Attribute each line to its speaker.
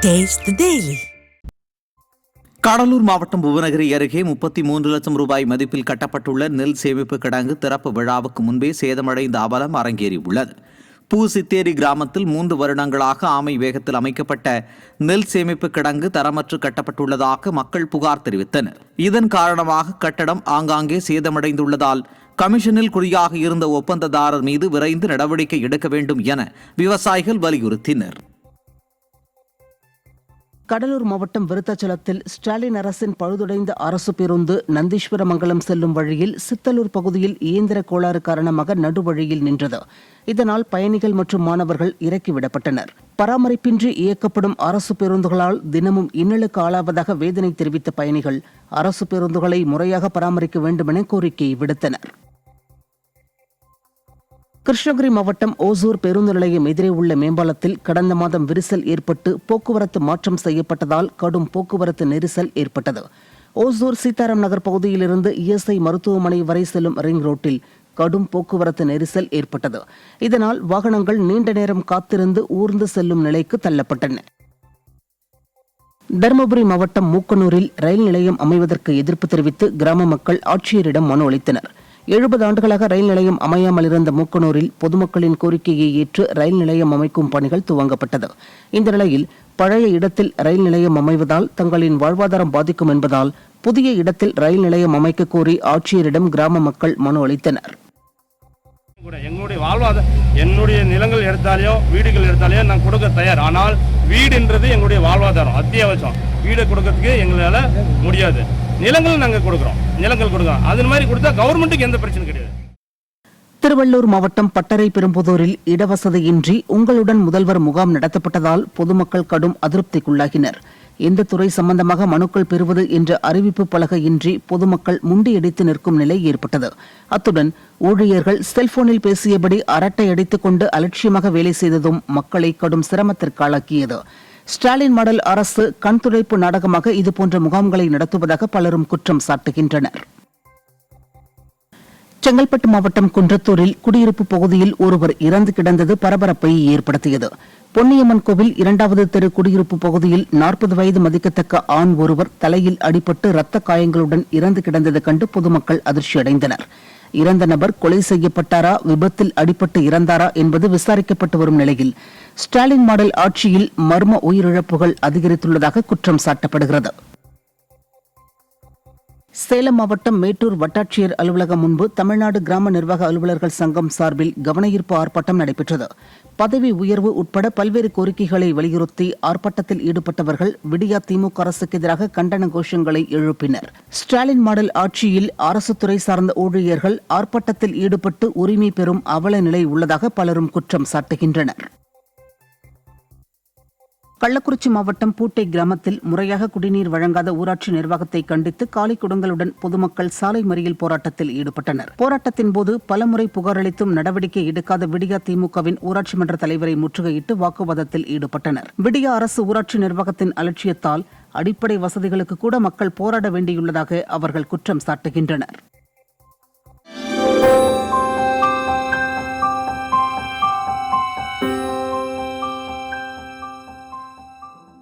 Speaker 1: Taste the Daily. Cuddalore மாவட்டம் புவனகிரி அருகே 33 லட்சம் ரூபாய் மதிப்பில் கட்டப்பட்டுள்ள நெல் சேமிப்பு கிடங்கு திறப்பு விழாவுக்கு முன்பே சேதமடைந்த அவலம் அரங்கேறியுள்ளது. பூசித்தேரி கிராமத்தில் 3 வருடங்களாக ஆமை வேகத்தில் அமைக்கப்பட்ட நெல் சேமிப்பு கிடங்கு தரமற்று கட்டப்பட்டுள்ளதாக மக்கள் புகார் தெரிவித்தனர். இதன் காரணமாக கட்டடம் ஆங்காங்கே சேதமடைந்துள்ளதால் கமிஷனில் குறியாக இருந்த ஒப்பந்ததாரர் மீது விரைந்து நடவடிக்கை எடுக்க வேண்டும் என விவசாயிகள் வலியுறுத்தினர்.
Speaker 2: கடலூர் மாவட்டம் விருத்தாச்சலத்தில் ஸ்டாலின் அரசின் பழுதுடைந்த அரசு பேருந்து நந்தீஸ்வரமங்கலம் செல்லும் வழியில் சித்தலூர் பகுதியில் இயந்திர கோளாறு காரணமாக நடுவழியில் நின்றது. இதனால் பயணிகள் மற்றும் மாணவர்கள் இறக்கிவிடப்பட்டனர். பராமரிப்பின்றி இயக்கப்படும் அரசு பேருந்துகளால் தினமும் இன்னலுக்கு ஆளாவதாக வேதனை தெரிவித்த பயணிகள் அரசு பேருந்துகளை முறையாக பராமரிக்க வேண்டும் என கோரிக்கை விடுத்தனர். கிருஷ்ணகிரி மாவட்டம் ஓசூர் பேருந்து நிலையம் எதிரே உள்ள மேம்பாலத்தில் கடந்த மாதம் விரிசல் ஏற்பட்டு போக்குவரத்து மாற்றம் செய்யப்பட்டதால் கடும் போக்குவரத்து நெரிசல் ஏற்பட்டது. ஓசூர் சீதாராம் நகர் பகுதியிலிருந்து இஎஸ்ஐ மருத்துவமனை வரை செல்லும் ரிங் ரோட்டில் கடும் போக்குவரத்து நெரிசல் ஏற்பட்டது. இதனால் வாகனங்கள் நீண்ட நேரம் காத்திருந்து ஊர்ந்து செல்லும் நிலைக்கு தள்ளப்பட்டன. தருமபுரி மாவட்டம் மூக்கனூரில் ரயில் நிலையம் அமைவதற்கு எதிர்ப்பு தெரிவித்து கிராம மக்கள் ஆட்சியரிடம் மனு அளித்தனர். 70 ஆண்டுகளாக ரயில் நிலையம் அமையாமல் இருந்த மூக்கனூரில் பொதுமக்களின் கோரிக்கையை ஏற்று ரயில் நிலையம் அமைக்கும் பணிகள் துவங்கப்பட்டது. இந்த நிலையில் பழைய இடத்தில் ரயில் நிலையம் அமைவதால் தங்களின் வாழ்வாதாரம் பாதிக்கும் என்பதால் புதிய இடத்தில் ரயில் நிலையம் அமைக்க கோரி ஆட்சியரிடம் கிராம மக்கள் மனு அளித்தனர்.
Speaker 3: என்னுடைய நிலங்கள் எடுத்தாலேயோ வீடுகள் எடுத்தாலேயோ நான் கொடுக்க தயார். ஆனால் வீடுன்றது எங்களுடைய வாழ்வாதாரம், அத்தியாவசியம். வீடு கொடுக்கறதுக்கு எங்களால முடியாது. நிலங்கள் நாங்கள் கொடுக்குறோம். அது மாதிரி கொடுத்தா கவர்மெண்ட்டுக்கு எந்த பிரச்சனை கிடையாது.
Speaker 2: திருவள்ளூர் மாவட்டம் பட்டறை பெரும்புதூரில் இடவசதியின்றி உங்களுடன் முதல்வர் முகாம் நடத்தப்பட்டதால் பொதுமக்கள் கடும் அதிருப்திக்குள்ளாகினர். எந்த துறை சம்பந்தமாக மனுக்கள் பெறுவது என்ற அறிவிப்பு பலகையின்றி பொதுமக்கள் முண்டியடித்து நிற்கும் நிலை ஏற்பட்டது. அத்துடன் ஊழியர்கள் செல்போனில் பேசியபடி அரட்டை அடித்துக் கொண்டு அலட்சியமாக வேலை செய்ததும் மக்களை கடும் சிரமத்திற்கு ஆளாக்கியது. ஸ்டாலின் மாடல் அரசு கண்துடைப்பு நாடகமாக இதுபோன்ற முகாம்களை நடத்துவதாக பலரும் குற்றம் சாட்டுகின்றனர். செங்கல்பட்டு மாவட்டம் குன்றத்தூரில் குடியிருப்பு பகுதியில் ஒருவர் இறந்து கிடந்தது பரபரப்பை ஏற்படுத்தியது. பொன்னியம்மன் கோவில் 2வது தெரு குடியிருப்பு பகுதியில் 40 வயது மதிக்கத்தக்க ஆண் ஒருவர் தலையில் அடிபட்டு இரத்த காயங்களுடன் இறந்து கிடந்தது கண்டு பொதுமக்கள் அதிர்ச்சியடைந்தனர். இறந்த நபர் கொலை செய்யப்பட்டாரா, விபத்தில் அடிபட்டு இறந்தாரா என்பது விசாரிக்கப்பட்டு வரும் நிலையில் ஸ்டாலின் மாடல் ஆட்சியில் மர்ம உயிரிழப்புகள் அதிகரித்துள்ளதாக குற்றம் சாட்டப்படுகிறது. சேலம் மாவட்டம் மேட்டூர் வட்டாட்சியர் அலுவலகம் முன்பு தமிழ்நாடு கிராம நிர்வாக அலுவலர்கள் சங்கம் சார்பில் கவனஈர்ப்பு ஆர்ப்பாட்டம் நடைபெற்றது. பதவி உயர்வு உட்பட பல்வேறு கோரிக்கைகளை வலியுறுத்தி ஆர்ப்பாட்டத்தில் ஈடுபட்டவர்கள் விடியா திமுக அரசுக்கு எதிராக கண்டன கோஷங்களை எழுப்பினர். ஸ்டாலின் மாடல் ஆட்சியில் அரசு துறை சார்ந்த ஊழியர்கள் ஆர்ப்பாட்டத்தில் ஈடுபட்டு உரிமை பெறும் அவல நிலை உள்ளதாக பலரும் குற்றம் சாட்டுகின்றனர். கள்ளக்குறிச்சி மாவட்டம் பூட்டை கிராமத்தில் முறையாக குடிநீர் வழங்காத ஊராட்சி நிர்வாகத்தை கண்டித்து காலி குடங்களுடன் பொதுமக்கள் சாலை மறியல் போராட்டத்தில் ஈடுபட்டனர். போராட்டத்தின் போது பலமுறை புகார் அளித்தும் நடவடிக்கை எடுக்காத விடியா திமுகவின் ஊராட்சி மன்ற தலைவரை முற்றுகையிட்டு வாக்குவாதத்தில் ஈடுபட்டனர். விடியா அரசு ஊராட்சி நிர்வாகத்தின் அலட்சியத்தால் அடிப்படை வசதிகளுக்கு கூட மக்கள் போராட வேண்டியுள்ளதாக அவர்கள் குற்றம் சாட்டுகின்றனர்.